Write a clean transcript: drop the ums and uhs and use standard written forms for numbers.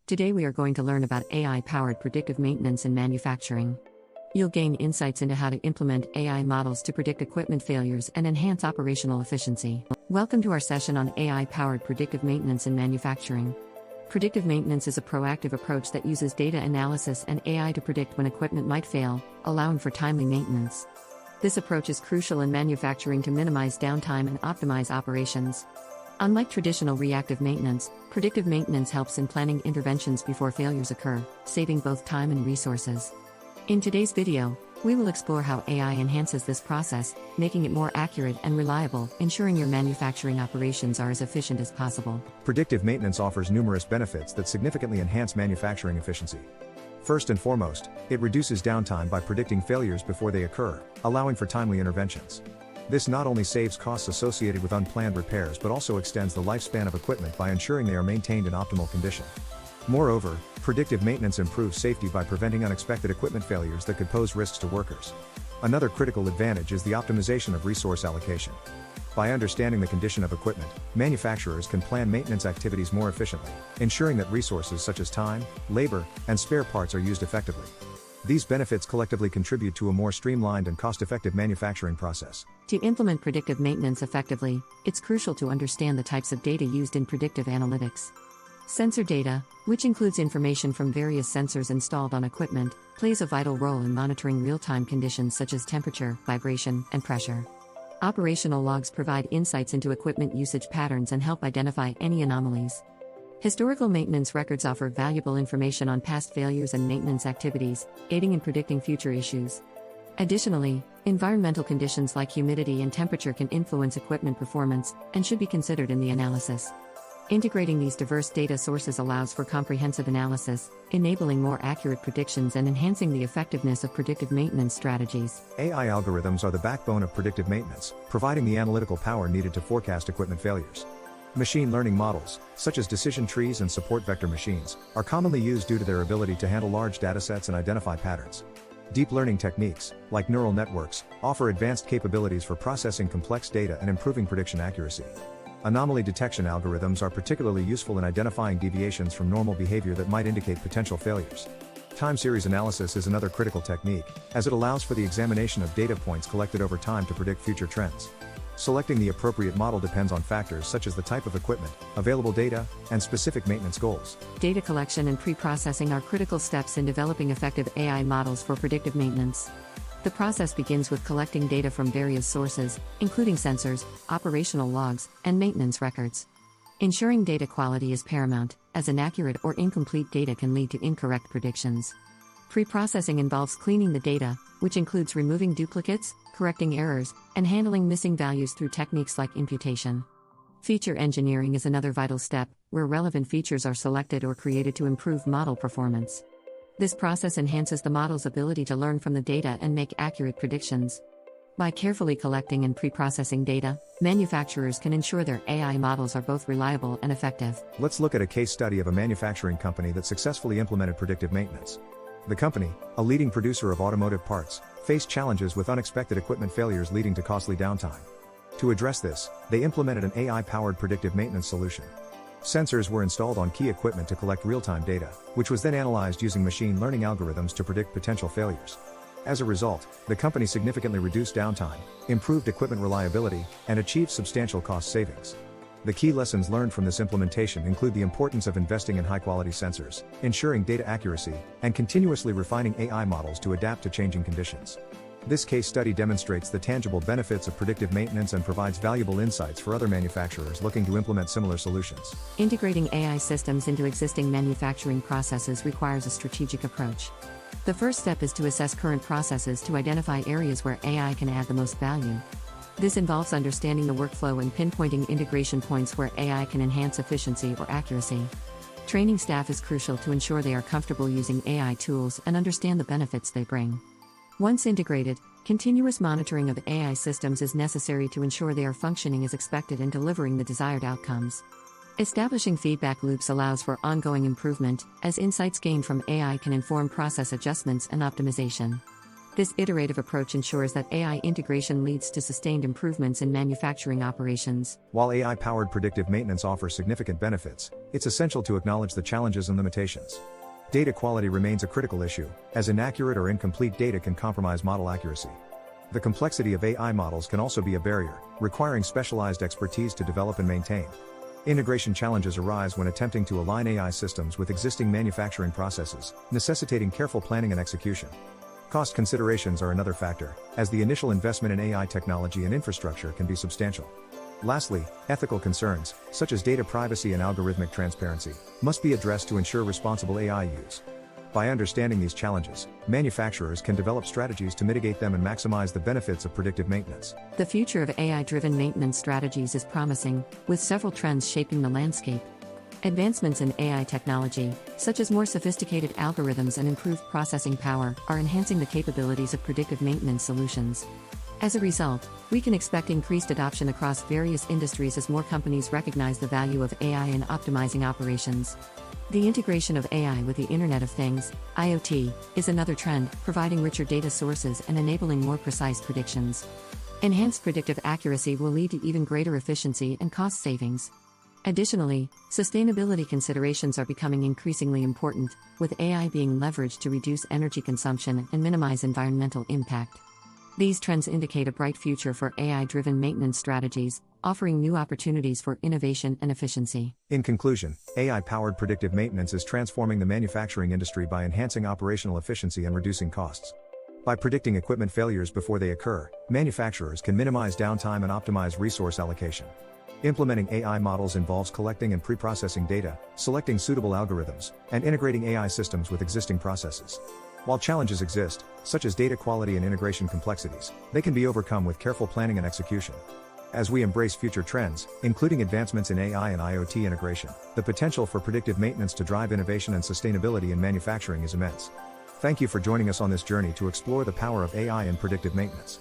Today we are going to learn about AI-powered predictive maintenance in manufacturing. You'll gain insights into how to implement AI models to predict equipment failures and enhance operational efficiency. Welcome to our session on AI-powered predictive maintenance in manufacturing. Predictive maintenance is a proactive approach that uses data analysis and AI to predict when equipment might fail, allowing for timely maintenance. This approach is crucial in manufacturing to minimize downtime and optimize operations. Unlike traditional reactive maintenance, predictive maintenance helps in planning interventions before failures occur, saving both time and resources. In today's video, we will explore how AI enhances this process, making it more accurate and reliable, ensuring your manufacturing operations are as efficient as possible. Predictive maintenance offers numerous benefits that significantly enhance manufacturing efficiency. First and foremost, it reduces downtime by predicting failures before they occur, allowing for timely interventions. This not only saves costs associated with unplanned repairs but also extends the lifespan of equipment by ensuring they are maintained in optimal condition. Moreover, predictive maintenance improves safety by preventing unexpected equipment failures that could pose risks to workers. Another critical advantage is the optimization of resource allocation. By understanding the condition of equipment, manufacturers can plan maintenance activities more efficiently, ensuring that resources such as time, labor, and spare parts are used effectively. These benefits collectively contribute to a more streamlined and cost-effective manufacturing process. To implement predictive maintenance effectively, it's crucial to understand the types of data used in predictive analytics. Sensor data, which includes information from various sensors installed on equipment, plays a vital role in monitoring real-time conditions such as temperature, vibration, and pressure. Operational logs provide insights into equipment usage patterns and help identify any anomalies. Historical maintenance records offer valuable information on past failures and maintenance activities, aiding in predicting future issues. Additionally, environmental conditions like humidity and temperature can influence equipment performance and should be considered in the analysis. Integrating these diverse data sources allows for comprehensive analysis, enabling more accurate predictions and enhancing the effectiveness of predictive maintenance strategies. AI algorithms are the backbone of predictive maintenance, providing the analytical power needed to forecast equipment failures. Machine learning models, such as decision trees and support vector machines, are commonly used due to their ability to handle large datasets and identify patterns. Deep learning techniques, like neural networks, offer advanced capabilities for processing complex data and improving prediction accuracy. Anomaly detection algorithms are particularly useful in identifying deviations from normal behavior that might indicate potential failures. Time series analysis is another critical technique, as it allows for the examination of data points collected over time to predict future trends. Selecting the appropriate model depends on factors such as the type of equipment, available data, and specific maintenance goals. Data collection and preprocessing are critical steps in developing effective AI models for predictive maintenance. The process begins with collecting data from various sources, including sensors, operational logs, and maintenance records. Ensuring data quality is paramount, as inaccurate or incomplete data can lead to incorrect predictions. Preprocessing involves cleaning the data, which includes removing duplicates, correcting errors, and handling missing values through techniques like imputation. Feature engineering is another vital step, where relevant features are selected or created to improve model performance. This process enhances the model's ability to learn from the data and make accurate predictions. By carefully collecting and preprocessing data, manufacturers can ensure their AI models are both reliable and effective. Let's look at a case study of a manufacturing company that successfully implemented predictive maintenance. The company, a leading producer of automotive parts, faced challenges with unexpected equipment failures leading to costly downtime. To address this, they implemented an AI-powered predictive maintenance solution. Sensors were installed on key equipment to collect real-time data, which was then analyzed using machine learning algorithms to predict potential failures. As a result, the company significantly reduced downtime, improved equipment reliability, and achieved substantial cost savings. The key lessons learned from this implementation include the importance of investing in high-quality sensors, ensuring data accuracy, and continuously refining AI models to adapt to changing conditions. This case study demonstrates the tangible benefits of predictive maintenance and provides valuable insights for other manufacturers looking to implement similar solutions. Integrating AI systems into existing manufacturing processes requires a strategic approach. The first step is to assess current processes to identify areas where AI can add the most value. This involves understanding the workflow and pinpointing integration points where AI can enhance efficiency or accuracy. Training staff is crucial to ensure they are comfortable using AI tools and understand the benefits they bring. Once integrated, continuous monitoring of AI systems is necessary to ensure they are functioning as expected and delivering the desired outcomes. Establishing feedback loops allows for ongoing improvement, as insights gained from AI can inform process adjustments and optimization. This iterative approach ensures that AI integration leads to sustained improvements in manufacturing operations. While AI-powered predictive maintenance offers significant benefits, it's essential to acknowledge the challenges and limitations. Data quality remains a critical issue, as inaccurate or incomplete data can compromise model accuracy. The complexity of AI models can also be a barrier, requiring specialized expertise to develop and maintain. Integration challenges arise when attempting to align AI systems with existing manufacturing processes, necessitating careful planning and execution. Cost considerations are another factor, as the initial investment in AI technology and infrastructure can be substantial. Lastly, ethical concerns, such as data privacy and algorithmic transparency, must be addressed to ensure responsible AI use. By understanding these challenges, manufacturers can develop strategies to mitigate them and maximize the benefits of predictive maintenance. The future of AI-driven maintenance strategies is promising, with several trends shaping the landscape. Advancements in AI technology, such as more sophisticated algorithms and improved processing power, are enhancing the capabilities of predictive maintenance solutions. As a result, we can expect increased adoption across various industries as more companies recognize the value of AI in optimizing operations. The integration of AI with the Internet of Things, IoT, is another trend, providing richer data sources and enabling more precise predictions. Enhanced predictive accuracy will lead to even greater efficiency and cost savings. Additionally, sustainability considerations are becoming increasingly important, with AI being leveraged to reduce energy consumption and minimize environmental impact. These trends indicate a bright future for AI-driven maintenance strategies, offering new opportunities for innovation and efficiency. In conclusion, AI-powered predictive maintenance is transforming the manufacturing industry by enhancing operational efficiency and reducing costs. By predicting equipment failures before they occur, manufacturers can minimize downtime and optimize resource allocation. Implementing AI models involves collecting and preprocessing data, selecting suitable algorithms, and integrating AI systems with existing processes. While challenges exist, such as data quality and integration complexities, they can be overcome with careful planning and execution. As we embrace future trends, including advancements in AI and IoT integration, the potential for predictive maintenance to drive innovation and sustainability in manufacturing is immense. Thank you for joining us on this journey to explore the power of AI and predictive maintenance.